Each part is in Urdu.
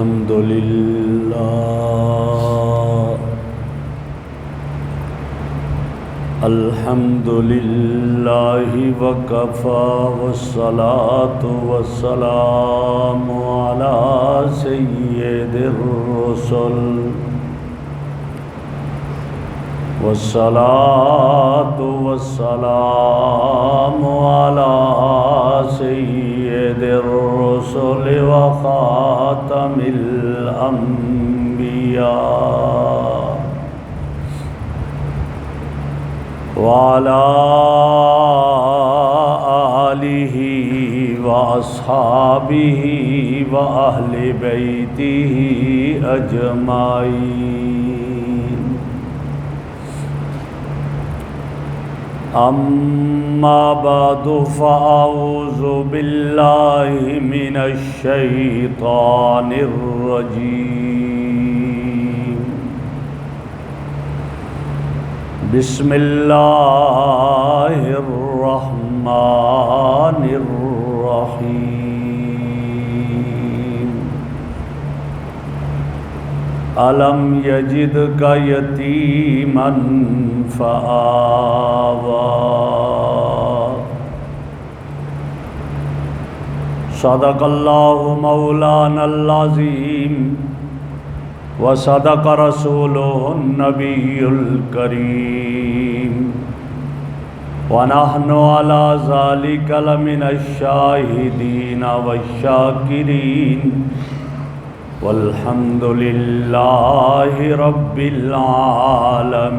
الحمد لله وكفى والصلاة والسلام على سيد الرسل والصلاة والسلام على سيد الرسل وخاتم الأنبياء وعلى آله وأصحابه وأهل بيته أجمعين. أما بعد فأعوذ بالله من الشيطان الرجيم. بسم الله الرحمن الرحيم. ألم يجدك يتيما فآوى. صدق الله مولانا العظيم وصدق رسوله النبي الكريم ونحن على ذلك لمن الشاهدين والشاكرين والحمد لله رب العالمين.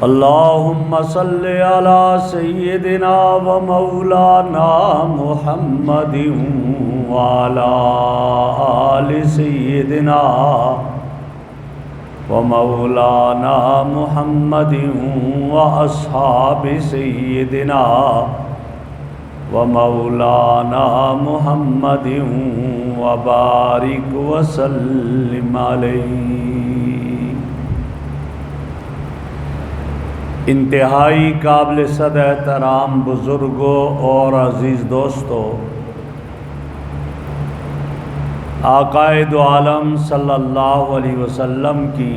اللهم صل على سيدنا ومولانا محمد وعلى آل سيدنا ومولانا محمد وأصحاب سيدنا ومولانا محمد وبارك وسلم علیہ. انتہائی قابل صد احترام بزرگوں اور عزیز دوستوں، آقائے دو عالم صلی اللہ علیہ وسلم کی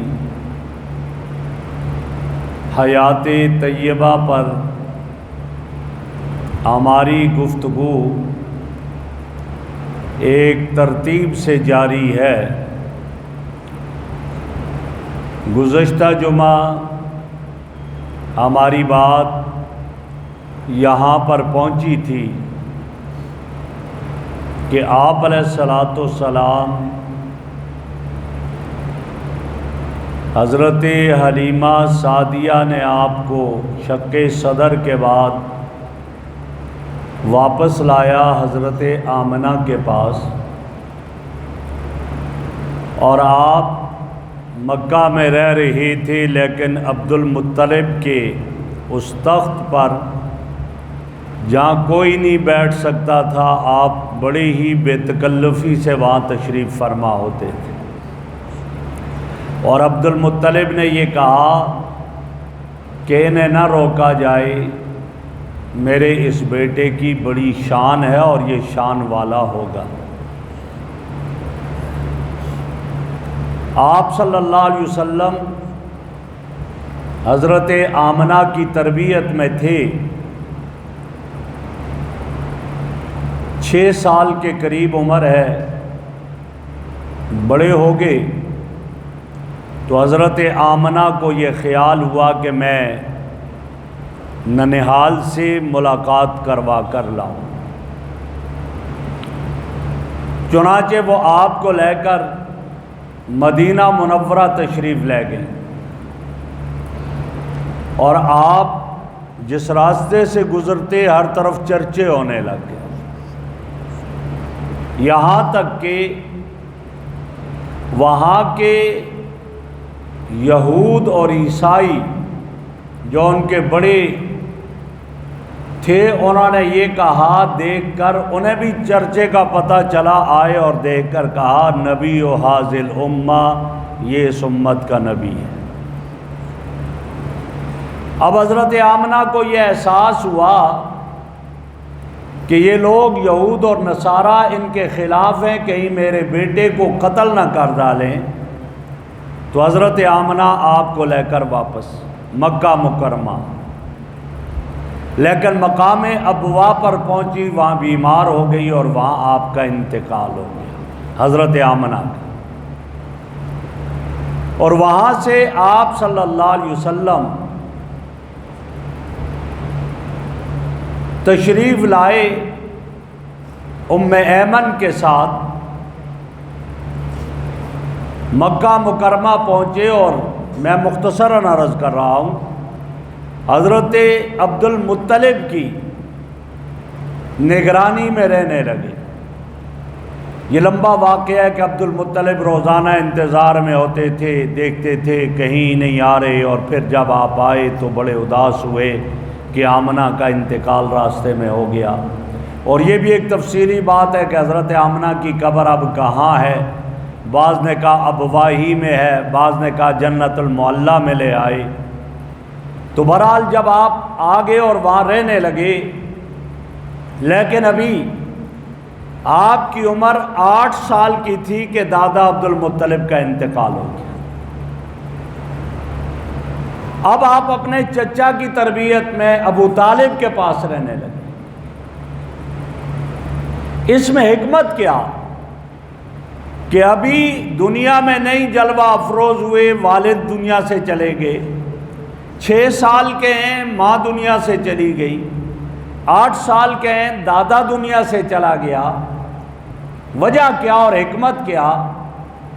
حیات طیبہ پر ہماری گفتگو ایک ترتیب سے جاری ہے. گزشتہ جمعہ ہماری بات یہاں پر پہنچی تھی کہ آپ علیہ الصلاۃ والسلام حضرت حلیمہ سعدیہ نے آپ کو شق صدر کے بعد واپس لایا حضرت آمنہ کے پاس، اور آپ مکہ میں رہ رہی تھی، لیکن عبد المطلب کے اس تخت پر جہاں کوئی نہیں بیٹھ سکتا تھا، آپ بڑی ہی بے تکلفی سے وہاں تشریف فرما ہوتے تھے. اور عبد المطلب نے یہ کہا کہ انہیں نہ روکا جائے، میرے اس بیٹے کی بڑی شان ہے اور یہ شان والا ہوگا. آپ صلی اللہ علیہ وسلم حضرت آمنہ کی تربیت میں تھے. 6 سال کے قریب عمر ہے، بڑے ہو گئے تو حضرت آمنہ کو یہ خیال ہوا کہ میں ننہال سے ملاقات کروا کر لاؤں. چنانچہ وہ آپ کو لے کر مدینہ منورہ تشریف لے گئے، اور آپ جس راستے سے گزرتے ہر طرف چرچے ہونے لگ گئے، یہاں تک کہ وہاں کے یہود اور عیسائی جو ان کے بڑے تھے، انہوں نے یہ کہا دیکھ کر، انہیں بھی چرچے کا پتہ چلا، آئے اور دیکھ کر کہا نبی و حاضل امہ، یہ اس امت کا نبی ہے. اب حضرت آمنہ کو یہ احساس ہوا کہ یہ لوگ یہود اور نصارہ ان کے خلاف ہیں، کہیں میرے بیٹے کو قتل نہ کر ڈالیں، تو حضرت آمنہ آپ کو لے کر واپس مکہ مکرمہ، لیکن مقام ابوا پر پہنچی، وہاں بیمار ہو گئی اور وہاں آپ کا انتقال ہو گیا حضرت آمنہ کا۔ اور وہاں سے آپ صلی اللہ علیہ وسلم تشریف لائے ام ایمن کے ساتھ، مکہ مکرمہ پہنچے، اور میں مختصراً عرض کر رہا ہوں، حضرت عبد المطلب کی نگرانی میں رہنے لگے۔ یہ لمبا واقعہ ہے کہ عبد المطلب روزانہ انتظار میں ہوتے تھے، دیکھتے تھے کہیں نہیں آ رہے، اور پھر جب آپ آئے تو بڑے اداس ہوئے کہ آمنہ کا انتقال راستے میں ہو گیا۔ اور یہ بھی ایک تفصیلی بات ہے کہ حضرت آمنہ کی قبر اب کہاں ہے، بعض نے کہا ابوا ہی میں ہے، بعض نے کہا جنت المعلیٰ میں لے آئے۔ تو بہرحال جب آپ آگے اور وہاں رہنے لگے، لیکن ابھی آپ کی عمر 8 سال کی تھی کہ دادا عبد المطلب کا انتقال ہو گیا۔ اب آپ اپنے چچا کی تربیت میں ابو طالب کے پاس رہنے لگے۔ اس میں حکمت کیا کہ ابھی دنیا میں نئی جلوہ افروز ہوئے، والد دنیا سے چلے گئے، 6 سال کے ہیں ماں دنیا سے چلی گئی، 8 سال کے ہیں دادا دنیا سے چلا گیا۔ وجہ کیا اور حکمت کیا؟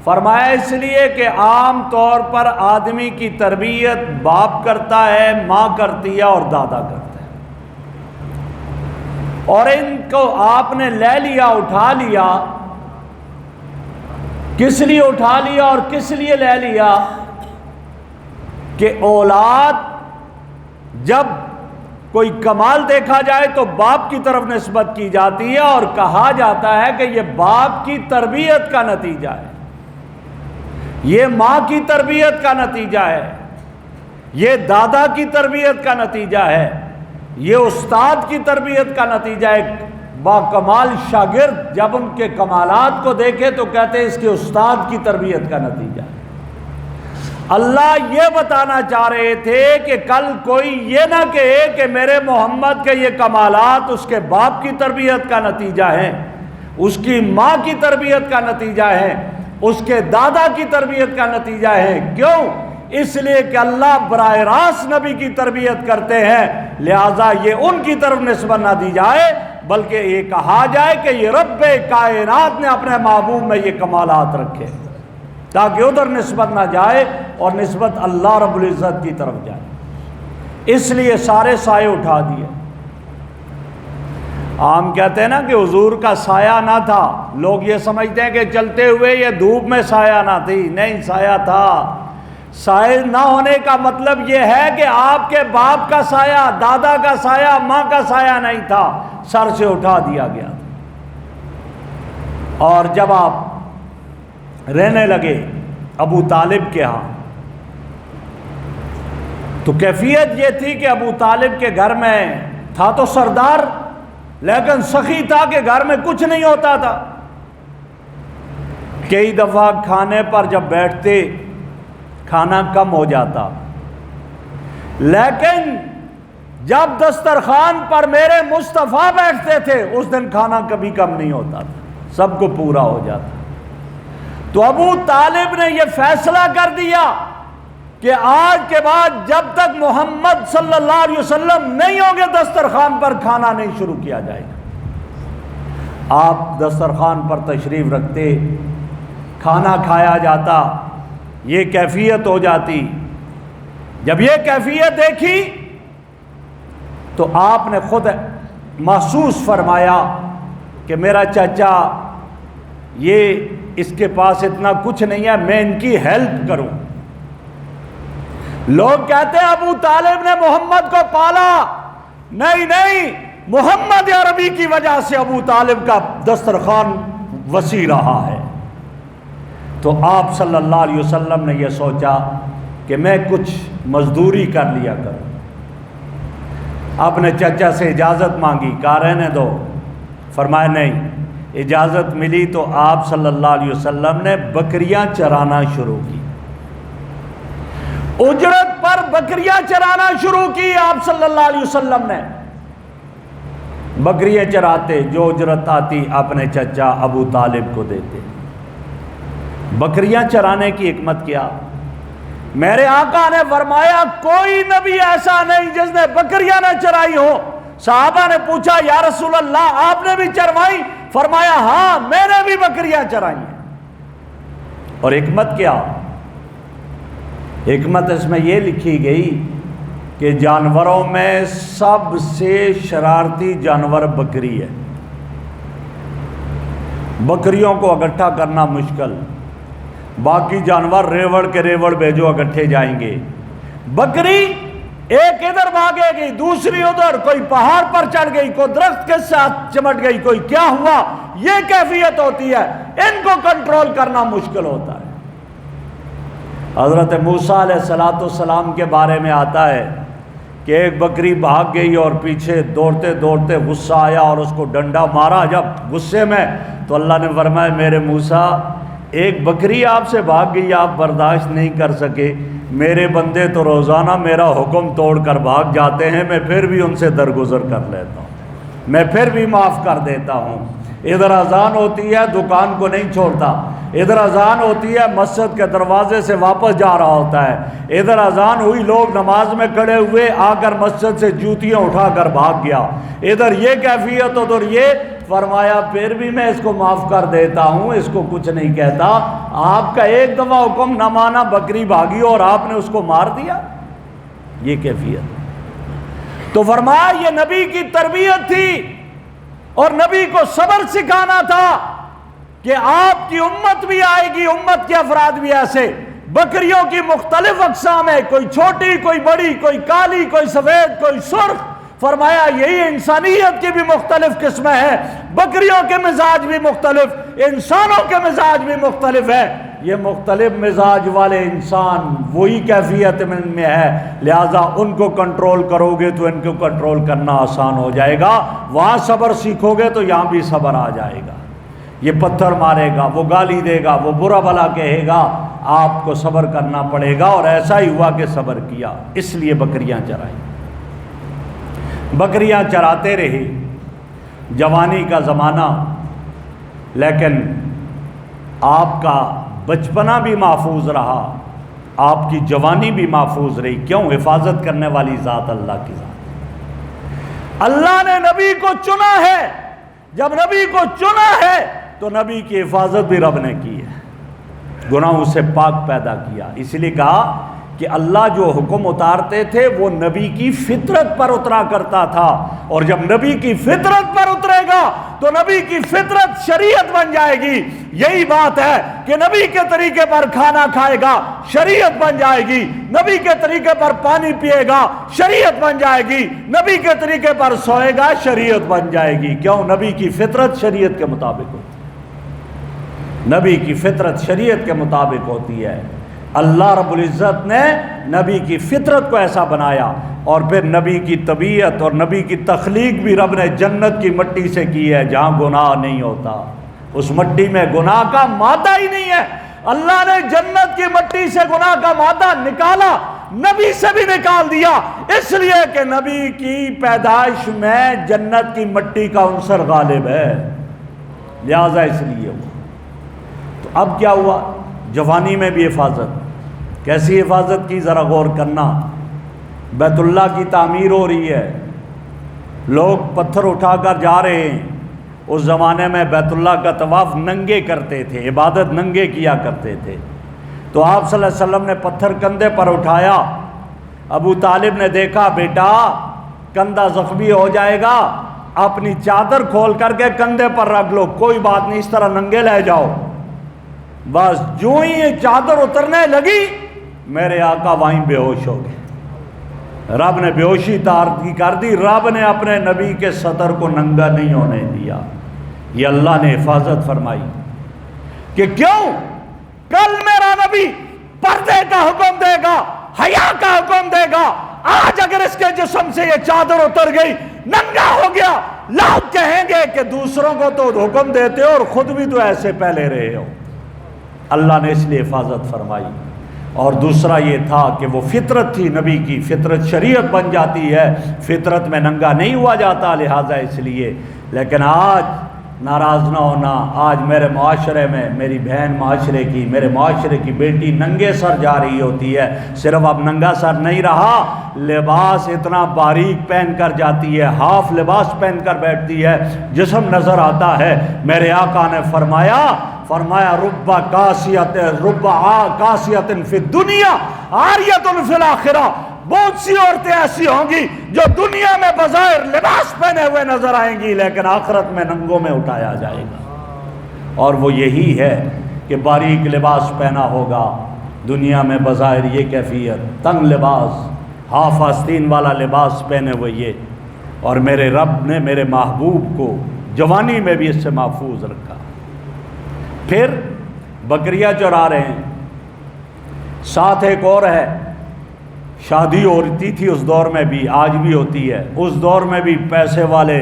فرمایا اس لیے کہ عام طور پر آدمی کی تربیت باپ کرتا ہے، ماں کرتی ہے اور دادا کرتا ہے، اور ان کو آپ نے لے لیا، اٹھا لیا۔ کس لیے اٹھا لیا اور کس لیے لے لیا؟ کہ اولاد جب کوئی کمال دیکھا جائے تو باپ کی طرف نسبت کی جاتی ہے، اور کہا جاتا ہے کہ یہ باپ کی تربیت کا نتیجہ ہے، یہ ماں کی تربیت کا نتیجہ ہے، یہ دادا کی تربیت کا نتیجہ ہے، یہ استاد کی تربیت کا نتیجہ ہے۔ باکمال شاگرد جب ان کے کمالات کو دیکھے تو کہتے ہیں اس کے استاد کی تربیت کا نتیجہ ہے۔ اللہ یہ بتانا چاہ رہے تھے کہ کل کوئی یہ نہ کہے کہ میرے محمد کے یہ کمالات اس کے باپ کی تربیت کا نتیجہ ہیں، اس کی ماں کی تربیت کا نتیجہ ہے، اس کے دادا کی تربیت کا نتیجہ ہے۔ کیوں؟ اس لیے کہ اللہ براہ راست نبی کی تربیت کرتے ہیں، لہٰذا یہ ان کی طرف نسبت نہ دی جائے، بلکہ یہ کہا جائے کہ یہ رب کائنات نے اپنے محبوب میں یہ کمالات رکھے، تاکہ ادھر نسبت نہ جائے اور نسبت اللہ رب العزت کی طرف جائے۔ اس لیے سارے سائے اٹھا دیے۔ عام کہتے ہیں نا کہ حضور کا سایہ نہ تھا، لوگ یہ سمجھتے ہیں کہ چلتے ہوئے یہ دھوپ میں سایہ نہ تھی، نہیں سایہ تھا۔ سایہ نہ ہونے کا مطلب یہ ہے کہ آپ کے باپ کا سایہ، دادا کا سایہ، ماں کا سایہ نہیں تھا، سر سے اٹھا دیا گیا۔ اور جب آپ رہنے لگے ابو طالب کے ہاں تو کیفیت یہ تھی کہ ابو طالب کے گھر میں تھا تو سردار، لیکن سخی تھا کہ گھر میں کچھ نہیں ہوتا تھا۔ کئی دفعہ کھانے پر جب بیٹھتے کھانا کم ہو جاتا، لیکن جب دسترخوان پر میرے مصطفیٰ بیٹھتے تھے اس دن کھانا کبھی کم نہیں ہوتا تھا، سب کو پورا ہو جاتا۔ تو ابو طالب نے یہ فیصلہ کر دیا کہ آج کے بعد جب تک محمد صلی اللہ علیہ وسلم نہیں ہوں گے دسترخوان پر کھانا نہیں شروع کیا جائے گا۔ آپ دسترخوان پر تشریف رکھتے، کھانا کھایا جاتا، یہ کیفیت ہو جاتی۔ جب یہ کیفیت دیکھی تو آپ نے خود محسوس فرمایا کہ میرا چچا یہ اس کے پاس اتنا کچھ نہیں ہے، میں ان کی ہیلپ کروں۔ لوگ کہتے ہیں ابو طالب نے محمد کو پالا، نہیں نہیں، محمد عربی کی وجہ سے ابو طالب کا دسترخوان وسیع رہا ہے۔ تو آپ صلی اللہ علیہ وسلم نے یہ سوچا کہ میں کچھ مزدوری کر لیا کروں۔ اپنے چچا سے اجازت مانگی، کہا رہنے دو، فرمایا نہیں، اجازت ملی تو آپ صلی اللہ علیہ وسلم نے بکریاں چرانا شروع کی، اجرت پر بکریاں چرانا شروع کی آپ صلی اللہ علیہ وسلم نے۔ بکریاں چراتے، جو اجرت آتی اپنے چچا ابو طالب کو دیتے۔ بکریاں چرانے کی حکمت کیا؟ میرے آقا نے فرمایا کوئی نبی ایسا نہیں جس نے بکریاں نہ چرائی ہو۔ صحابہ نے پوچھا یا رسول اللہ آپ نے بھی چروائی؟ فرمایا ہاں میں نے بھی بکریاں چرائی ہیں۔ اور حکمت کیا؟ حکمت اس میں یہ لکھی گئی کہ جانوروں میں سب سے شرارتی جانور بکری ہے۔ بکریوں کو اکٹھا کرنا مشکل، باقی جانور ریوڑ کے ریوڑ بھیجو اکٹھے جائیں گے، بکری ایک ادھر بھاگے گی دوسری ادھر، کوئی پہاڑ پر چڑھ گئی، کوئی درخت کے ساتھ چمٹ گئی، کوئی کیا ہوا، یہ کیفیت ہوتی ہے، ان کو کنٹرول کرنا مشکل ہوتا ہے۔ حضرت موسیٰ علیہ السلام کے بارے میں آتا ہے کہ ایک بکری بھاگ گئی اور پیچھے دوڑتے دوڑتے غصہ آیا اور اس کو ڈنڈا مارا جب غصے میں، تو اللہ نے فرمایا میرے موسیٰ ایک بکری آپ سے بھاگ گئی، آپ برداشت نہیں کر سکے، میرے بندے تو روزانہ میرا حکم توڑ کر بھاگ جاتے ہیں، میں پھر بھی ان سے درگزر کر لیتا ہوں، میں پھر بھی معاف کر دیتا ہوں۔ ادھر اذان ہوتی ہے دکان کو نہیں چھوڑتا، ادھر اذان ہوتی ہے مسجد کے دروازے سے واپس جا رہا ہوتا ہے، ادھر اذان ہوئی لوگ نماز میں کھڑے ہوئے، آ کر مسجد سے جوتیاں اٹھا کر بھاگ گیا، ادھر یہ کیفیت ادھر یہ، فرمایا پھر بھی میں اس کو معاف کر دیتا ہوں، اس کو کچھ نہیں کہتا۔ آپ کا ایک دفعہ حکم نہ مانا، بکری بھاگی اور آپ نے اس کو مار دیا، یہ کیفیت۔ تو فرمایا یہ نبی کی تربیت تھی اور نبی کو صبر سکھانا تھا کہ آپ کی امت بھی آئے گی، امت کے افراد بھی ایسے، بکریوں کی مختلف اقسام ہے، کوئی چھوٹی کوئی بڑی، کوئی کالی کوئی سفید کوئی سرخ۔ فرمایا یہی انسانیت کی بھی مختلف قسمیں ہیں، بکریوں کے مزاج بھی مختلف، انسانوں کے مزاج بھی مختلف ہے، یہ مختلف مزاج والے انسان وہی کیفیت میں ہے، لہٰذا ان کو کنٹرول کرو گے تو ان کو کنٹرول کرنا آسان ہو جائے گا، وہاں صبر سیکھو گے تو یہاں بھی صبر آ جائے گا۔ یہ پتھر مارے گا، وہ گالی دے گا، وہ برا بھلا کہے گا، آپ کو صبر کرنا پڑے گا، اور ایسا ہی ہوا کہ صبر کیا، اس لیے بکریاں چرائی۔ بکریاں چراتے رہے، جوانی کا زمانہ، لیکن آپ کا بچپنا بھی محفوظ رہا، آپ کی جوانی بھی محفوظ رہی۔ کیوں؟ حفاظت کرنے والی ذات اللہ کی ذات۔ اللہ نے نبی کو چنا ہے، جب نبی کو چنا ہے تو نبی کی حفاظت بھی رب نے کی ہے، گناہوں سے پاک پیدا کیا۔ اس لیے کہا کہ اللہ جو حکم اتارتے تھے وہ نبی کی فطرت پر اترا کرتا تھا، اور جب نبی کی فطرت پر اترے گا تو نبی کی فطرت شریعت بن جائے گی۔ یہی بات ہے کہ نبی کے طریقے پر کھانا کھائے گا شریعت بن جائے گی، نبی کے طریقے پر پانی پیے گا شریعت بن جائے گی، نبی کے طریقے پر سوئے گا شریعت بن جائے گی۔ کیوں؟ نبی کی فطرت شریعت کے مطابق ہوتی ہے، نبی کی فطرت شریعت کے مطابق ہوتی ہے۔ اللہ رب العزت نے نبی کی فطرت کو ایسا بنایا، اور پھر نبی کی طبیعت اور نبی کی تخلیق بھی رب نے جنت کی مٹی سے کی ہے، جہاں گناہ نہیں ہوتا، اس مٹی میں گناہ کا مادہ ہی نہیں ہے۔ اللہ نے جنت کی مٹی سے گناہ کا مادہ نکالا، نبی سے بھی نکال دیا، اس لیے کہ نبی کی پیدائش میں جنت کی مٹی کا عنصر غالب ہے، لہذا اس لیے ہوا۔ تو اب کیا ہوا؟ جوانی میں بھی حفاظت۔ کیسی حفاظت کی؟ ذرا غور کرنا۔ بیت اللہ کی تعمیر ہو رہی ہے، لوگ پتھر اٹھا کر جا رہے ہیں، اس زمانے میں بیت اللہ کا طواف ننگے کرتے تھے، عبادت ننگے کیا کرتے تھے، تو آپ صلی اللہ علیہ وسلم نے پتھر کندھے پر اٹھایا، ابو طالب نے دیکھا بیٹا کندھا زخمی ہو جائے گا، اپنی چادر کھول کر کے کندھے پر رکھ لو، کوئی بات نہیں، اس طرح ننگے لے جاؤ۔ بس جو ہی یہ چادر اترنے لگی میرے آقا وہیں بے ہوش ہو گئے، رب نے بے ہوشی طاری کر دی، رب نے اپنے نبی کے صدر کو ننگا نہیں ہونے دیا۔ یہ اللہ نے حفاظت فرمائی کہ کیوں؟ کل میرا نبی پردے کا حکم دے گا، حیا کا حکم دے گا، آج اگر اس کے جسم سے یہ چادر اتر گئی ننگا ہو گیا، لوگ کہیں گے کہ دوسروں کو تو حکم دیتے ہو اور خود بھی تو ایسے پہلے رہے ہو۔ اللہ نے اس لیے حفاظت فرمائی۔ اور دوسرا یہ تھا کہ وہ فطرت تھی نبی کی، فطرت شریعت بن جاتی ہے، فطرت میں ننگا نہیں ہوا جاتا، لہٰذا اس لیے۔ لیکن آج ناراض نہ ہونا، آج میرے معاشرے میں میری بہن معاشرے کی، میرے معاشرے کی بیٹی ننگے سر جا رہی ہوتی ہے۔ صرف اب ننگا سر نہیں رہا، لباس اتنا باریک پہن کر جاتی ہے، ہاف لباس پہن کر بیٹھتی ہے، جسم نظر آتا ہے۔ میرے آقا نے فرمایا رب کاسیۃ فی الدنیا عاریۃ فی الآخرہ، بہت سی عورتیں ایسی ہوں گی جو دنیا میں بظاہر لباس پہنے ہوئے نظر آئیں گی، لیکن آخرت میں ننگوں میں اٹھایا جائے گا۔ اور وہ یہی ہے کہ باریک لباس پہنا ہوگا، دنیا میں بظاہر یہ کیفیت، تنگ لباس، ہاف آستین والا لباس پہنے ہوئے یہ۔ اور میرے رب نے میرے محبوب کو جوانی میں بھی اس سے محفوظ رکھا۔ پھر بکریاں چرا رہے ہیں، ساتھ ایک اور ہے، شادی ہوتی تھی اس دور میں بھی، آج بھی ہوتی ہے، اس دور میں بھی پیسے والے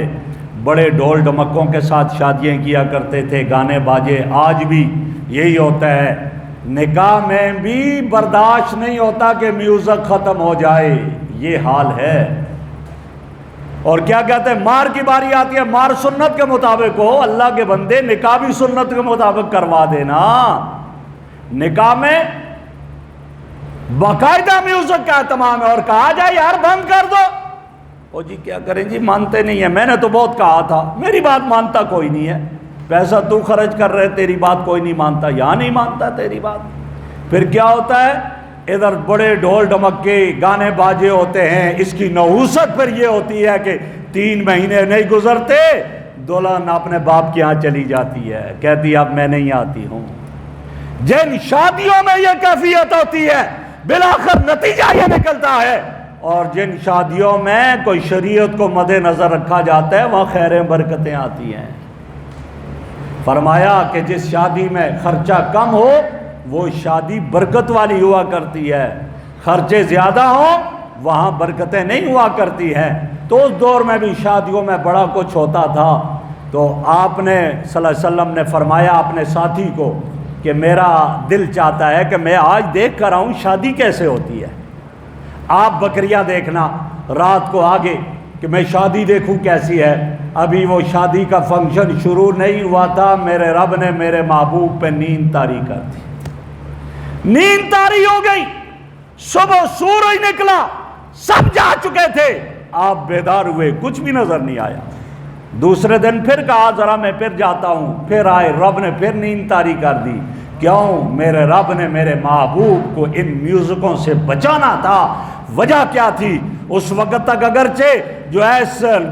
بڑے ڈھول ڈمکوں کے ساتھ شادیاں کیا کرتے تھے، گانے باجے، آج بھی یہی ہوتا ہے۔ نکاح میں بھی برداشت نہیں ہوتا کہ میوزک ختم ہو جائے، یہ حال ہے۔ اور کیا کہتے ہیں، مار کی باری آتی ہے، مار سنت کے مطابق ہو، اللہ کے بندے نکاح بھی سنت کے مطابق کروا دینا۔ نکاح میں باقاعدہ میوزک کا اہتمام ہے، اور کہا جائے یار بند کر دو، او جی کیا کریں جی، مانتے نہیں ہیں، میں نے تو بہت کہا تھا، میری بات مانتا کوئی نہیں ہے، پیسہ تو خرچ کر رہے، تیری بات کوئی نہیں مانتا، یہاں نہیں مانتا تیری بات۔ پھر کیا ہوتا ہے، ادھر بڑے ڈھول ڈمکے گانے باجے ہوتے ہیں۔ اس کی نحوست پھر یہ ہوتی ہے کہ 3 مہینے نہیں گزرتے دلہن اپنے باپ کے ہاں چلی جاتی ہے، کہتی اب میں نہیں آتی ہوں۔ جن شادیوں میں یہ کیفیت ہوتی ہے بالآخر نتیجہ یہ نکلتا ہے، اور جن شادیوں میں کوئی شریعت کو مد نظر رکھا جاتا ہے وہاں خیریں برکتیں آتی ہیں۔ فرمایا کہ جس شادی میں خرچہ کم ہو وہ شادی برکت والی ہوا کرتی ہے، خرچے زیادہ ہوں وہاں برکتیں نہیں ہوا کرتی ہیں۔ تو اس دور میں بھی شادیوں میں بڑا کچھ ہوتا تھا، تو آپ نے صلی اللہ علیہ وسلم نے فرمایا اپنے ساتھی کو کہ میرا دل چاہتا ہے کہ میں آج دیکھ کر آؤں شادی کیسے ہوتی ہے، آپ بکریاں دیکھنا رات کو آگے کہ میں شادی دیکھوں کیسی ہے۔ ابھی وہ شادی کا فنکشن شروع نہیں ہوا تھا، میرے رب نے میرے محبوب پہ نیند طاری کر دی، نیند طاری ہو گئی، صبح سورج نکلا، سب جا چکے تھے، آپ بیدار ہوئے، کچھ بھی نظر نہیں آیا۔ دوسرے دن پھر کہا ذرا میں پھر جاتا ہوں، پھر آئے، رب نے پھر نیند طاری کر دی۔ کیوں؟ میرے رب نے میرے محبوب کو ان میوزکوں سے بچانا تھا۔ وجہ کیا تھی؟ اس وقت تک اگرچہ جو ہے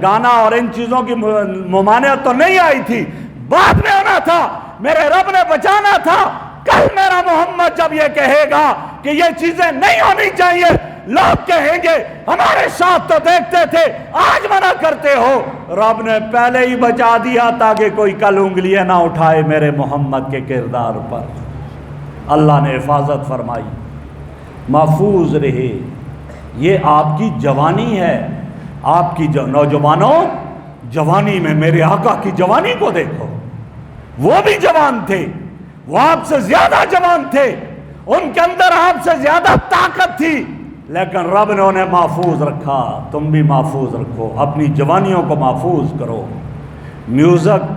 گانا اور ان چیزوں کی ممانعت تو نہیں آئی تھی، بعد میں ہونا تھا، میرے رب نے بچانا تھا۔ کل میرا محمد جب یہ کہے گا کہ یہ چیزیں نہیں ہونی چاہیے، لوگ کہیں گے ہمارے ساتھ تو دیکھتے تھے، آج منع کرتے ہو۔ رب نے پہلے ہی بچا دیا تاکہ کوئی کل انگلیاں نہ اٹھائے میرے محمد کے کردار پر۔ اللہ نے حفاظت فرمائی، محفوظ رہے۔ یہ آپ کی جوانی ہے، آپ کی نوجوانوں، جوانی میں میرے آقا کی جوانی کو دیکھو، وہ بھی جوان تھے، وہ آپ سے زیادہ جوان تھے، ان کے اندر آپ سے زیادہ طاقت تھی، لیکن رب نے انہیں محفوظ رکھا۔ تم بھی محفوظ رکھو، اپنی جوانیوں کو محفوظ کرو۔ میوزک،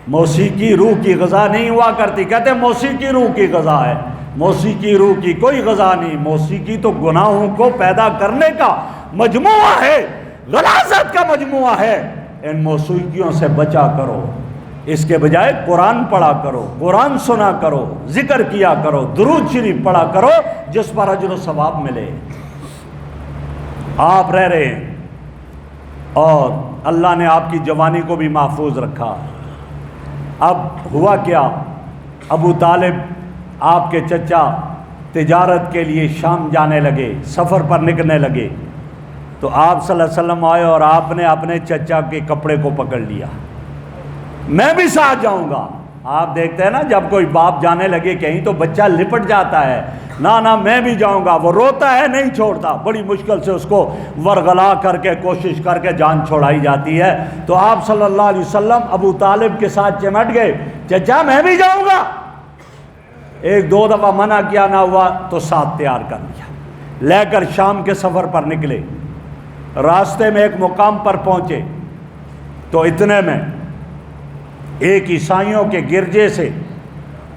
موسیقی روح کی غذا نہیں ہوا کرتی، کہتے ہیں موسیقی روح کی غذا ہے، موسیقی روح کی کوئی غذا نہیں۔ موسیقی تو گناہوں کو پیدا کرنے کا مجموعہ ہے، غلاظت کا مجموعہ ہے۔ ان موسیقیوں سے بچا کرو، اس کے بجائے قرآن پڑھا کرو، قرآن سنا کرو، ذکر کیا کرو، درود شریف پڑھا کرو، جس پر اجر و ثواب ملے۔ آپ رہ رہے ہیں اور اللہ نے آپ کی جوانی کو بھی محفوظ رکھا۔ اب ہوا کیا، ابو طالب آپ کے چچا تجارت کے لیے شام جانے لگے، سفر پر نکلنے لگے، تو آپ صلی اللہ علیہ وسلم آئے اور آپ نے اپنے چچا کے کپڑے کو پکڑ لیا، میں بھی ساتھ جاؤں گا۔ آپ دیکھتے ہیں نا جب کوئی باپ جانے لگے کہیں تو بچہ لپٹ جاتا ہے، نہ میں بھی جاؤں گا، وہ روتا ہے نہیں چھوڑتا، بڑی مشکل سے اس کو ورغلا کر کے کوشش کر کے جان چھوڑائی جاتی ہے۔ تو آپ صلی اللہ علیہ وسلم ابو طالب کے ساتھ چمٹ گئے، چچا میں بھی جاؤں گا۔ ایک دو دفعہ منع کیا نہ ہوا تو ساتھ تیار کر لیا، لے کر شام کے سفر پر نکلے۔ راستے میں ایک مقام پر پہنچے تو اتنے میں ایک عیسائیوں کے گرجے سے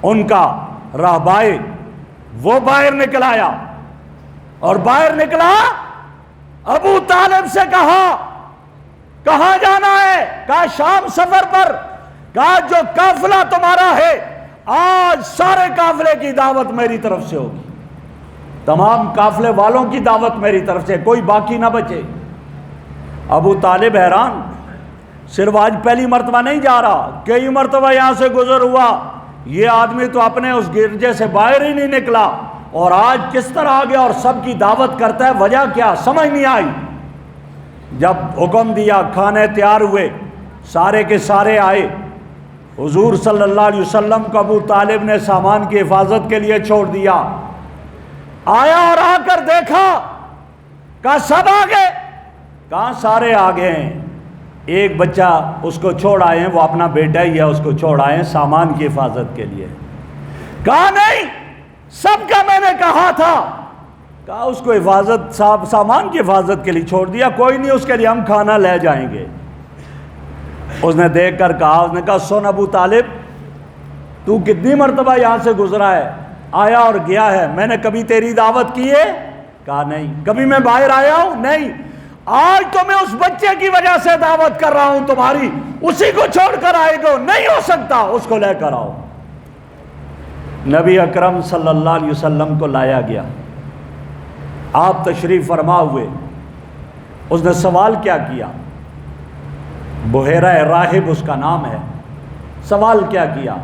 ان کا راہبائے وہ باہر نکل آیا، اور باہر نکلا ابو طالب سے کہا کہاں جانا ہے؟ کہا شام سفر پر۔ کہا جو قافلہ تمہارا ہے آج سارے قافلے کی دعوت میری طرف سے ہوگی، تمام قافلے والوں کی دعوت میری طرف سے، کوئی باقی نہ بچے۔ ابو طالب حیران، صرف آج پہلی مرتبہ نہیں جا رہا، کئی مرتبہ یہاں سے گزر ہوا، یہ آدمی تو اپنے اس گرجے سے باہر ہی نہیں نکلا، اور آج کس طرح آ گیا اور سب کی دعوت کرتا ہے، وجہ کیا سمجھ نہیں آئی۔ جب حکم دیا کھانے تیار ہوئے، سارے کے سارے آئے، حضور صلی اللہ علیہ وسلم کو ابو طالب نے سامان کی حفاظت کے لیے چھوڑ دیا۔ آیا اور آ کر دیکھا، کہا سب آ گئے؟ کہاں سارے آ گئے ہیں، ایک بچہ اس کو چھوڑ آئے ہیں، وہ اپنا بیٹا ہی ہے، اس کو چھوڑ آئے ہیں سامان کی حفاظت کے لیے۔ کہا نہیں، سب کا میں نے کہا تھا۔ کہا اس کو سامان کی حفاظت کے لیے چھوڑ دیا، کوئی نہیں، اس کے لیے ہم کھانا لے جائیں گے۔ اس نے دیکھ کر کہا، اس نے کہا سن ابو طالب، تو کتنی مرتبہ یہاں سے گزرا ہے، آیا اور گیا ہے، میں نے کبھی تیری دعوت کی ہے؟ کہا نہیں۔ کبھی میں باہر آیا ہوں؟ نہیں۔ آج تو میں اس بچے کی وجہ سے دعوت کر رہا ہوں تمہاری، اسی کو چھوڑ کر آئے گو؟ نہیں ہو سکتا، اس کو لے کر آؤ۔ نبی اکرم صلی اللہ علیہ وسلم کو لایا گیا، آپ تشریف فرما ہوئے۔ اس نے سوال کیا کیا؟ بحیرہ راہب اس کا نام ہے۔ سوال کیا کیا؟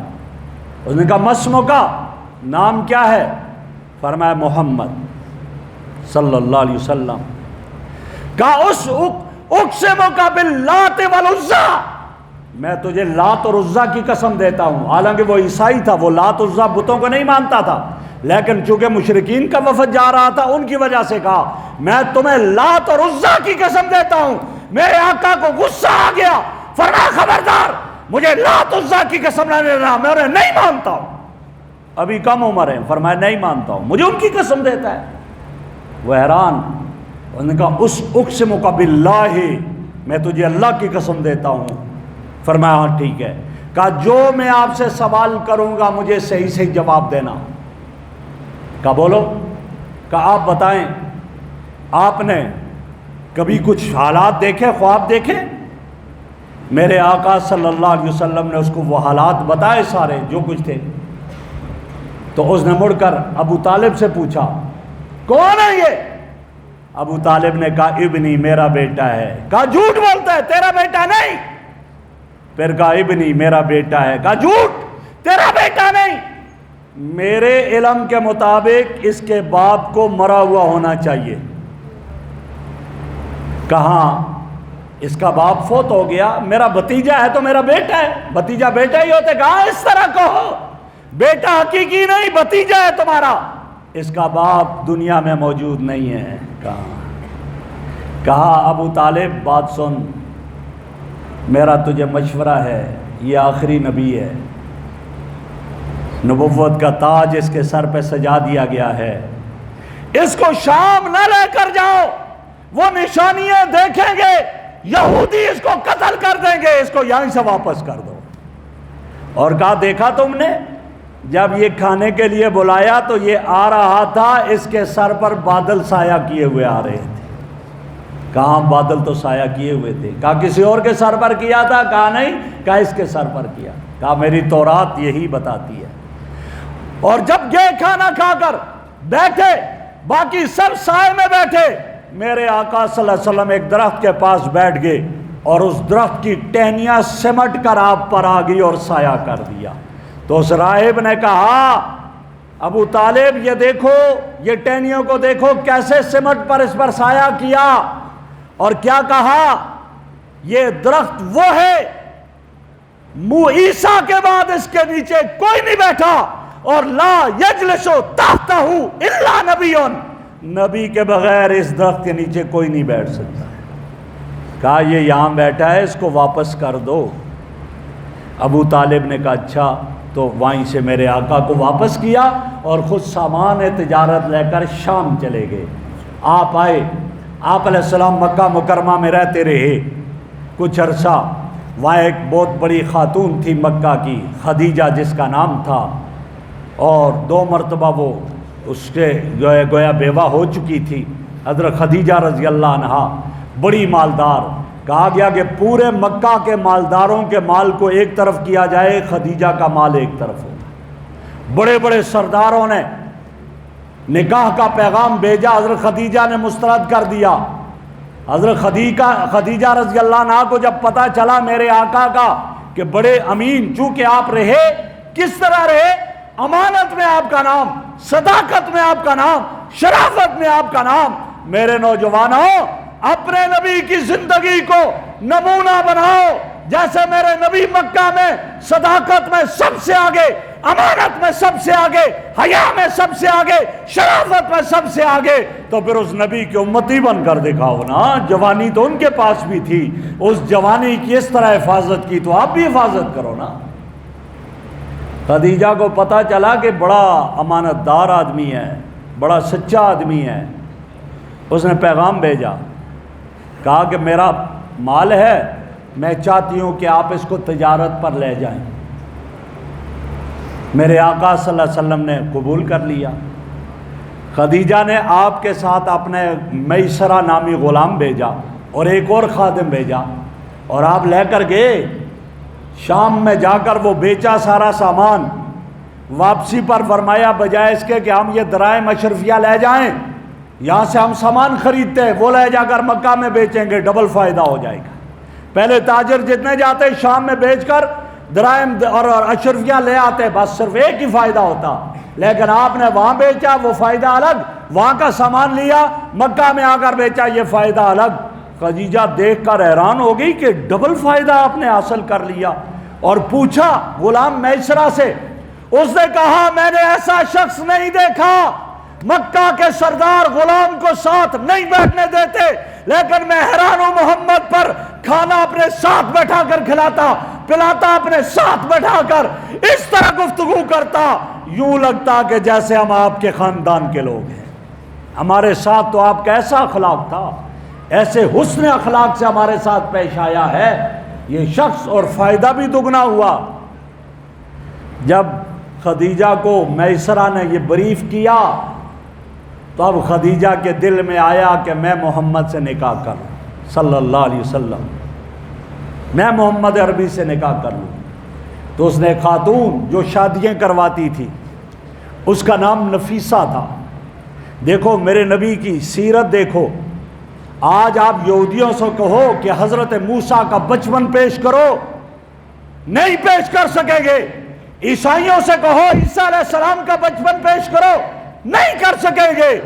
اس نے کہا مسمو کا نام کیا ہے؟ فرمایا محمد صلی اللہ علیہ وسلم۔ کہا اس اقسم کا باللات والعزیٰ، میں تجھے لات اور عزیٰ کی قسم دیتا ہوں۔ حالانکہ وہ عیسائی تھا، وہ لات عزیٰ بتوں کو نہیں مانتا تھا، لیکن چونکہ مشرکین کا وفد جا رہا تھا ان کی وجہ سے کہا میں تمہیں لات اور عزیٰ کی قسم دیتا ہوں۔ میرے آقا کو غصہ آ گیا، فرمایا خبردار، مجھے لات عزیٰ کی قسم نہ لینا، میں انہیں نہیں مانتا ہوں۔ ابھی کم عمر ہے، فرمایا نہیں مانتا ہوں، مجھے ان کی قسم دیتا ہے۔ وہ حیران، انہوں نے کہا اس اقسم کا باللہ، میں تجھے اللہ کی قسم دیتا ہوں۔ فرمایا ہاں ٹھیک ہے۔ کہا جو میں آپ سے سوال کروں گا مجھے صحیح صحیح جواب دینا۔ کہا بولو۔ کہا آپ بتائیں، آپ نے کبھی کچھ حالات دیکھے، خواب دیکھے؟ میرے آقا صلی اللہ علیہ وسلم نے اس کو وہ حالات بتائے سارے جو کچھ تھے۔ تو اس نے مڑ کر ابو طالب سے پوچھا کون ہے یہ؟ ابو طالب نے کہا ابنی، میرا بیٹا ہے۔ کہا جھوٹ بولتا ہے، تیرا بیٹا نہیں۔ پھر کہا ابنی، میرا بیٹا ہے۔ کہا جھوٹ، تیرا بیٹا نہیں۔ میرے علم کے مطابق اس کے باپ کو مرا ہوا ہونا چاہیے۔ کہاں اس کا باپ فوت ہو گیا، میرا بھتیجا ہے تو میرا بیٹا ہے، بھتیجا بیٹا ہی ہوتے۔ کہا اس طرح کہو، بیٹا حقیقی نہیں، بھتیجا ہے تمہارا، اس کا باپ دنیا میں موجود نہیں ہے۔ کہا ابو طالب بات سن، میرا تجھے مشورہ ہے، یہ آخری نبی ہے، نبوت کا تاج اس کے سر پہ سجا دیا گیا ہے، اس کو شام نہ لے کر جاؤ، وہ نشانیاں دیکھیں گے، یہودی اس کو قتل کر دیں گے، اس کو یہیں سے واپس کر دو۔ اور کہا دیکھا تم نے، جب یہ کھانے کے لیے بلایا تو یہ آ رہا تھا، اس کے سر پر بادل سایہ کیے ہوئے آ رہے تھے۔ کہاں بادل تو سایہ کیے ہوئے تھے۔ کہا کسی اور کے سر پر کیا تھا؟ کہا نہیں۔ کہا اس کے سر پر کیا۔ کہا میری تورات یہی بتاتی ہے۔ اور جب یہ کھانا کھا کر بیٹھے، باقی سب سائے میں بیٹھے، میرے آقا صلی اللہ علیہ وسلم ایک درخت کے پاس بیٹھ گئے اور اس درخت کی ٹہنیاں سمٹ کر آپ پر آ گئی اور سایہ کر دیا۔ تو اس راہب نے کہا ابو طالب یہ دیکھو، یہ ٹہنیوں کو دیکھو کیسے سمٹ پر اس پر سایہ کیا، اور کیا کہا یہ درخت وہ ہے عیسیٰ کے بعد اس کے نیچے کوئی نہیں بیٹھا، اور لا یجلس تحتہ الا نبی، نبی کے بغیر اس درخت کے نیچے کوئی نہیں بیٹھ سکتا ہے۔ کہا یہ یہاں بیٹھا ہے، اس کو واپس کر دو۔ ابو طالب نے کہا اچھا، تو وہیں سے میرے آقا کو واپس کیا اور خود سامان تجارت لے کر شام چلے گئے۔ آپ آئے، آپ علیہ السلام مکہ مکرمہ میں رہتے رہے کچھ عرصہ۔ وہاں ایک بہت بڑی خاتون تھی مکہ کی، خدیجہ جس کا نام تھا، اور 2 مرتبہ وہ اس کے گویا بیوہ ہو چکی تھی، حضرت خدیجہ رضی اللہ عنہا، بڑی مالدار۔ کہا گیا کہ پورے مکہ کے مالداروں کے مال کو ایک طرف کیا جائے، خدیجہ کا مال ایک طرف ہوگا۔ بڑے بڑے سرداروں نے نکاح کا پیغام بھیجا، حضرت خدیجہ نے مسترد کر دیا۔ حضرت خدیجہ رضی اللہ عنہا کو جب پتہ چلا میرے آقا کا کہ بڑے امین، چونکہ آپ رہے کس طرح رہے، امانت میں آپ کا نام، صداقت میں آپ کا نام، شرافت میں آپ کا نام۔ میرے نوجوانوں، اپنے نبی کی زندگی کو نمونہ بناؤ، جیسے میرے نبی مکہ میں صداقت میں سب سے آگے، امانت میں سب سے آگے، حیا میں سب سے آگے، شرافت میں سب سے آگے، تو پھر اس نبی کی امتی بن کر دکھاؤ نا۔ جوانی تو ان کے پاس بھی تھی، اس جوانی کی اس طرح حفاظت کی تو آپ بھی حفاظت کرو نا۔ خدیجہ کو پتہ چلا کہ بڑا امانت دار آدمی ہے، بڑا سچا آدمی ہے۔ اس نے پیغام بھیجا، کہا کہ میرا مال ہے، میں چاہتی ہوں کہ آپ اس کو تجارت پر لے جائیں۔ میرے آقا صلی اللہ علیہ وسلم نے قبول کر لیا۔ خدیجہ نے آپ کے ساتھ اپنے میسرہ نامی غلام بھیجا اور ایک اور خادم بھیجا، اور آپ لے کر گئے شام میں جا کر وہ بیچا سارا سامان۔ واپسی پر فرمایا بجائے اس کے کہ ہم یہ درائم اشرفیہ لے جائیں، یہاں سے ہم سامان خریدتے ہیں، وہ لے جا کر مکہ میں بیچیں گے، ڈبل فائدہ ہو جائے گا۔ پہلے تاجر جتنے جاتے شام میں بیچ کر درائم اور اشرفیہ لے آتے، بس صرف ایک ہی فائدہ ہوتا، لیکن آپ نے وہاں بیچا، وہ فائدہ الگ، وہاں کا سامان لیا، مکہ میں آ کر بیچا، یہ فائدہ الگ۔ خدیجہ دیکھ کر حیران ہو گئی کہ ڈبل فائدہ آپ نے حاصل کر لیا، اور پوچھا غلام میسرہ سے، اس نے کہا میں نے ایسا شخص نہیں دیکھا، مکہ کے سردار غلام کو ساتھ نہیں بیٹھنے دیتے، لیکن میں حیران ہوں محمد پر، کھانا اپنے ساتھ بیٹھا کر کھلاتا، پلاتا اپنے ساتھ بیٹھا کر، اس طرح گفتگو کرتا، یوں لگتا کہ جیسے ہم آپ کے خاندان کے لوگ ہیں۔ ہمارے ساتھ تو آپ کا ایسا اخلاق تھا، ایسے حسن اخلاق سے ہمارے ساتھ پیش آیا ہے یہ شخص، اور فائدہ بھی دگنا ہوا۔ جب خدیجہ کو میسرہ نے یہ بریف کیا تو اب خدیجہ کے دل میں آیا کہ میں محمد سے نکاح کر لوں، صلی اللہ علیہ وسلم، میں محمد عربی سے نکاح کر لوں۔ تو اس نے خاتون جو شادیاں کرواتی تھی، اس کا نام نفیسہ تھا۔ دیکھو میرے نبی کی سیرت دیکھو، آج آپ یہودیوں سے کہو کہ حضرت موسیٰ کا بچپن پیش کرو، نہیں پیش کر سکیں گے۔ عیسائیوں سے کہو عیسیٰ علیہ السلام کا بچپن پیش کرو، نہیں کر سکیں گے۔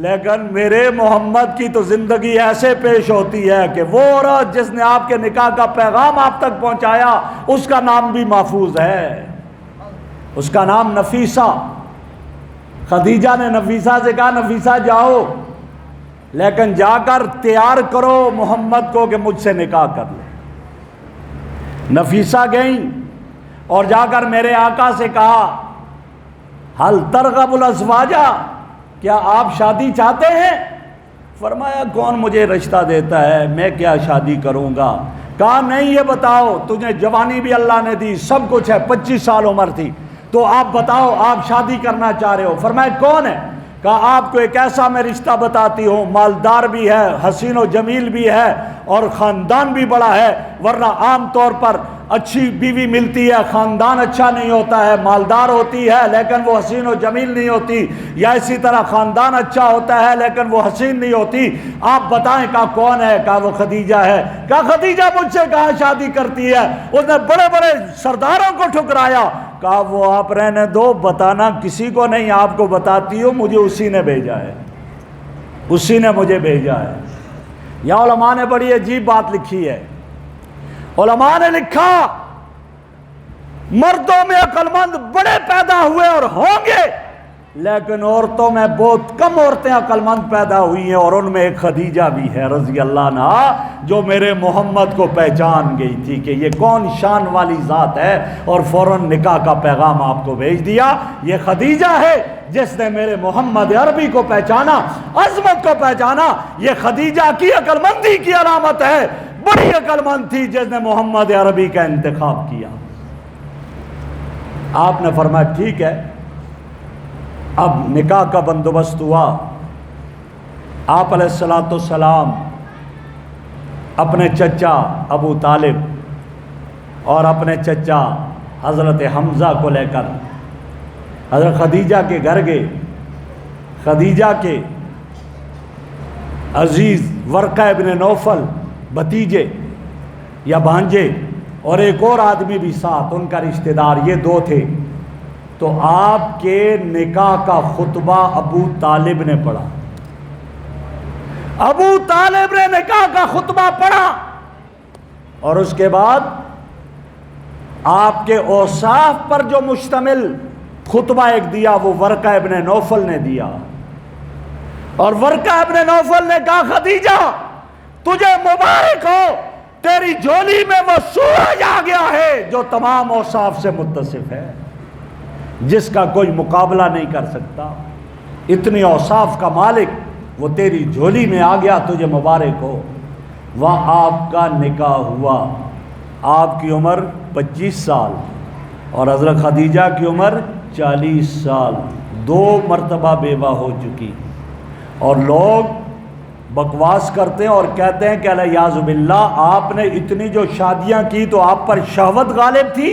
لیکن میرے محمد کی تو زندگی ایسے پیش ہوتی ہے کہ وہ عورت جس نے آپ کے نکاح کا پیغام آپ تک پہنچایا، اس کا نام بھی محفوظ ہے، اس کا نام نفیسہ۔ خدیجہ نے نفیسہ سے کہا نفیسہ جاؤ، لیکن جا کر تیار کرو محمد کو کہ مجھ سے نکاح کر لے۔ نفیسہ گئیں اور جا کر میرے آقا سے کہا حل ترغب الازواجہ، کیا آپ شادی چاہتے ہیں؟ فرمایا کون مجھے رشتہ دیتا ہے، میں کیا شادی کروں گا۔ کہا نہیں یہ بتاؤ، تجھے جوانی بھی اللہ نے دی، سب کچھ ہے، 25 سال عمر تھی، تو آپ بتاؤ آپ شادی کرنا چاہ رہے ہو۔ فرمایا کون ہے؟ کہا آپ کو ایک ایسا میں رشتہ بتاتی ہوں، مالدار بھی ہے، حسین و جمیل بھی ہے، اور خاندان بھی بڑا ہے، ورنہ عام طور پر اچھی بیوی ملتی ہے، خاندان اچھا نہیں ہوتا ہے، مالدار ہوتی ہے لیکن وہ حسین و جمیل نہیں ہوتی، یا اسی طرح خاندان اچھا ہوتا ہے لیکن وہ حسین نہیں ہوتی، آپ بتائیں۔ کہا کون ہے؟ کہا وہ خدیجہ ہے۔ کہا خدیجہ مجھ سے کہاں شادی کرتی ہے؟ اس نے بڑے بڑے سرداروں کو ٹھکرایا۔ کہا وہ آپ رہنے دو، بتانا کسی کو نہیں، آپ کو بتاتی ہوں، مجھے اسی نے بھیجا ہے، اسی نے مجھے بھیجا ہے۔ یا علماء نے بڑی عجیب بات لکھی ہے، علماء نے لکھا مردوں میں عقل مند بڑے پیدا ہوئے اور ہوں گے، لیکن عورتوں میں بہت کم عورتیں عقل مند پیدا ہوئی ہیں، اور ان میں ایک خدیجہ بھی ہے رضی اللہ عنہا، جو میرے محمد کو پہچان گئی تھی کہ یہ کون شان والی ذات ہے، اور فوراً نکاح کا پیغام آپ کو بھیج دیا۔ یہ خدیجہ ہے جس نے میرے محمد عربی کو پہچانا، عظمت کو پہچانا۔ یہ خدیجہ کی عقل مندی کی علامت ہے، بڑی عقل مند تھی جس نے محمد عربی کا انتخاب کیا۔ آپ نے فرمایا ٹھیک ہے، اب نکاح کا بندوبست ہوا۔ آپ علیہ الصلوۃ والسلام اپنے چچا ابو طالب اور اپنے چچا حضرت حمزہ کو لے کر حضرت خدیجہ کے گھر گئے۔ خدیجہ کے عزیز ورقہ ابن نوفل بھتیجے یا بھانجے اور ایک اور آدمی بھی ساتھ، ان کا رشتہ دار، یہ دو تھے۔ تو آپ کے نکاح کا خطبہ ابو طالب نے پڑھا۔ ابو طالب نے نکاح کا خطبہ پڑھا، اور اس کے بعد آپ کے اوصاف پر جو مشتمل خطبہ ایک دیا وہ ورقہ ابن نوفل نے دیا۔ اور ورقہ ابن نوفل نے کہا خدیجہ تجھے مبارک ہو، تیری جھولی میں وہ سورج آ گیا ہے جو تمام اوصاف سے متصف ہے، جس کا کوئی مقابلہ نہیں کر سکتا، اتنی اوصاف کا مالک وہ تیری جھولی میں آ گیا، تجھے مبارک ہو۔ وہاں آپ کا نکاح ہوا۔ آپ کی عمر 25 سال اور حضرت خدیجہ کی عمر 40 سال، 2 مرتبہ بیوہ ہو چکی۔ اور لوگ بکواس کرتے ہیں اور کہتے ہیں کہ الیاذ باللہ آپ نے اتنی جو شادیاں کی تو آپ پر شہوت غالب تھی۔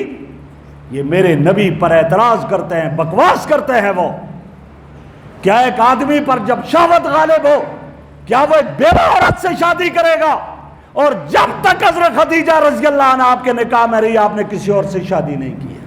یہ میرے نبی پر اعتراض کرتے ہیں، بکواس کرتے ہیں۔ وہ کیا ایک آدمی پر جب شہوت غالب ہو کیا وہ ایک بیوہ عورت سے شادی کرے گا؟ اور جب تک حضرت خدیجہ رضی اللہ عنہ آپ کے نکاح میں رہی آپ نے کسی اور سے شادی نہیں کی ہے۔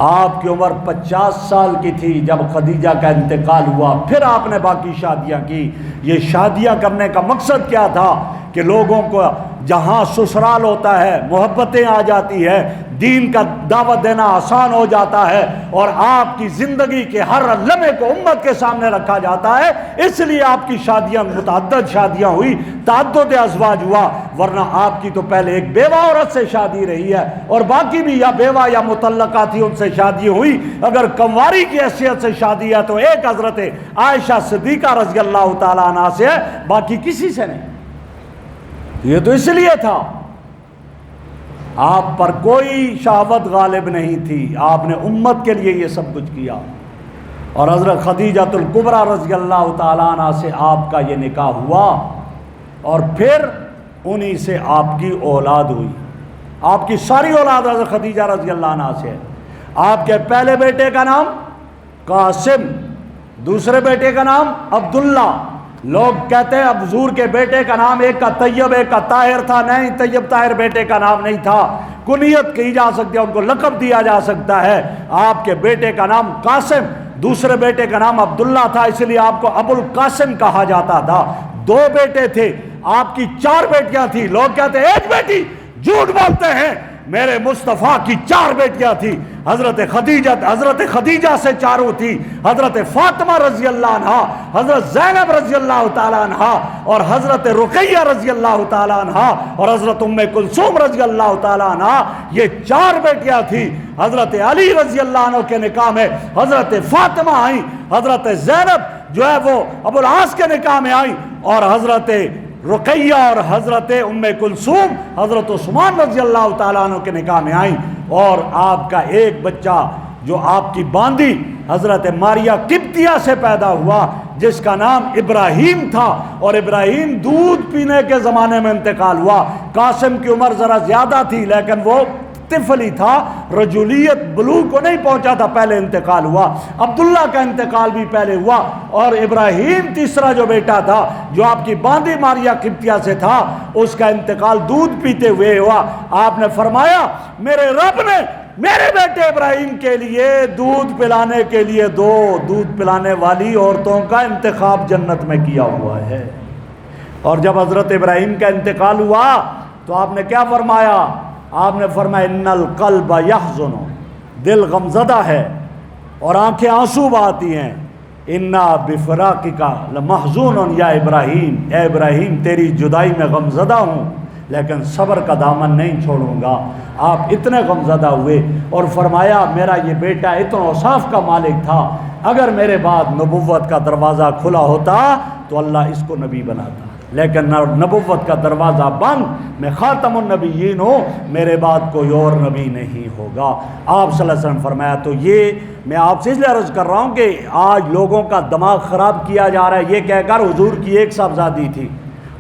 آپ کی عمر 50 سال کی تھی جب خدیجہ کا انتقال ہوا، پھر آپ نے باقی شادیاں کی۔ یہ شادیاں کرنے کا مقصد کیا تھا کہ لوگوں کو جہاں سسرال ہوتا ہے محبتیں آ جاتی ہے، دین کا دعوت دینا آسان ہو جاتا ہے، اور آپ کی زندگی کے ہر لمحے کو امت کے سامنے رکھا جاتا ہے۔ اس لیے آپ کی شادیاں متعدد شادیاں ہوئی، تعدد ازواج ہوا، ورنہ آپ کی تو پہلے ایک بیوہ عورت سے شادی رہی ہے، اور باقی بھی یا بیوہ یا مطلقہ تھی ان سے شادی ہوئی۔ اگر کنواری کی حیثیت سے شادی ہے تو ایک حضرت عائشہ صدیقہ رضی اللہ تعالیٰ عنہ سے ہے، باقی کسی سے نہیں۔ یہ تو اس لیے تھا آپ پر کوئی شہوت غالب نہیں تھی، آپ نے امت کے لیے یہ سب کچھ کیا۔ اور حضرت خدیجۃ الکبریٰ رضی اللہ تعالیٰ عنہ سے آپ کا یہ نکاح ہوا، اور پھر انہی سے آپ کی اولاد ہوئی۔ آپ کی ساری اولاد حضرت خدیجہ رضی اللہ عنہ سے ہے۔ آپ کے پہلے بیٹے کا نام قاسم، دوسرے بیٹے کا نام عبداللہ۔ لوگ کہتے ہیں اب حضور کے بیٹے کا نام ایک کا طیب ایک کا طاہر تھا، نہیں، طیب طاہر بیٹے کا نام نہیں تھا، کنیت کی جا سکتی ہے، ان کو لقب دیا جا سکتا ہے۔ آپ کے بیٹے کا نام قاسم، دوسرے بیٹے کا نام عبداللہ تھا، اس لیے آپ کو ابو القاسم کہا جاتا تھا۔ 2 بیٹے تھے، آپ کی 4 بیٹیاں تھیں۔ لوگ کہتے ہیں ایک بیٹی، جھوٹ بولتے ہیں، میرے مصطفیٰ کی 4 بیٹیاں تھیں۔ حضرت خدیجہ سے 4 تھی، حضرت فاطمہ رضی اللہ عنہ، حضرت زینب رضی اللہ تعالیٰ عنہ، اور حضرت رقیہ رضی اللہ تعالیٰ عنہ، اور حضرت ام کلثوم رضی اللہ تعالیٰ عنہ۔ یہ 4 بیٹیاں تھیں۔ حضرت علی رضی اللہ عنہ کے نکاح میں حضرت فاطمہ آئیں، حضرت زینب جو ہے وہ ابو العاص کے نکاح میں آئیں، اور حضرت رقیہ اور حضرت ام کلثوم حضرت عثمان رضی اللہ تعالیٰ عنہ کے نکاح میں آئیں۔ اور آپ کا ایک بچہ جو آپ کی باندی حضرت ماریہ قبطیہ سے پیدا ہوا، جس کا نام ابراہیم تھا، اور ابراہیم دودھ پینے کے زمانے میں انتقال ہوا۔ قاسم کی عمر ذرا زیادہ تھی لیکن وہ طفل ہی تھا، رجولیت بلوغ کو نہیں پہنچا تھا، پہلے انتقال ہوا۔ عبداللہ کا انتقال بھی پہلے ہوا، اور ابراہیم تیسرا جو بیٹا تھا جو آپ کی باندی ماریہ قبطیہ سے تھا، اس کا انتقال دودھ پیتے ہوئے ہوا۔ آپ نے فرمایا میرے رب نے میرے بیٹے ابراہیم کے لیے دودھ پلانے کے لیے 2 دودھ پلانے والی عورتوں کا انتخاب جنت میں کیا ہوا ہے۔ اور جب حضرت ابراہیم کا انتقال ہوا تو آپ نے کیا فرمایا؟ آپ نے فرمایا ان القلب یحزن، دل غمزدہ ہے اور آنکھیں آنسو بہاتی ہیں، انا بفراقک لمحزون یا ابراہیم، اے ابراہیم تیری جدائی میں غمزدہ ہوں لیکن صبر کا دامن نہیں چھوڑوں گا۔ آپ اتنے غمزدہ ہوئے اور فرمایا میرا یہ بیٹا اتنا اوصاف کا مالک تھا، اگر میرے بعد نبوت کا دروازہ کھلا ہوتا تو اللہ اس کو نبی بناتا، لیکن نبوت کا دروازہ بند، میں خاتم النبیین ہوں، میرے بعد کوئی اور نبی نہیں ہوگا۔ آپ صلی اللہ علیہ وسلم فرمایا۔ تو یہ میں آپ سے اس لیے عرض کر رہا ہوں کہ آج لوگوں کا دماغ خراب کیا جا رہا ہے یہ کہہ کر حضور کی ایک صاحبزادی تھی،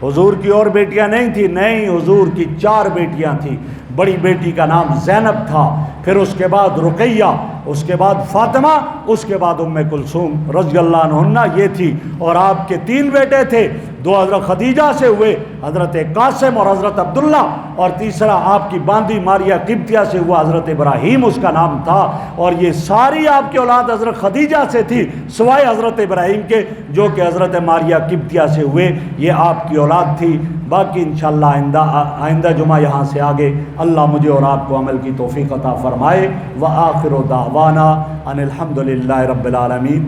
حضور کی اور بیٹیاں نہیں تھیں، نہیں، حضور کی 4 بیٹیاں تھیں۔ بڑی بیٹی کا نام زینب تھا، پھر اس کے بعد رقیہ، اس کے بعد فاطمہ، اس کے بعد ام کلثوم رضی اللہ عنہن یہ تھی۔ اور آپ کے 3 بیٹے تھے، 2 حضرت خدیجہ سے ہوئے، حضرت قاسم اور حضرت عبداللہ، اور تیسرا آپ کی باندی ماریہ قبطیہ سے ہوا حضرت ابراہیم اس کا نام تھا۔ اور یہ ساری آپ کی اولاد حضرت خدیجہ سے تھی سوائے حضرت ابراہیم کے جو کہ حضرت ماریہ قبطیہ سے ہوئے، یہ آپ کی اولاد تھی۔ باقی انشاءاللہ آئندہ جمعہ یہاں سے آگے اللہ مجھے اور آپ کو عمل کی توفیق عطا فرمائے۔ وآخر دعوانا ان الحمدللہ رب العالمین۔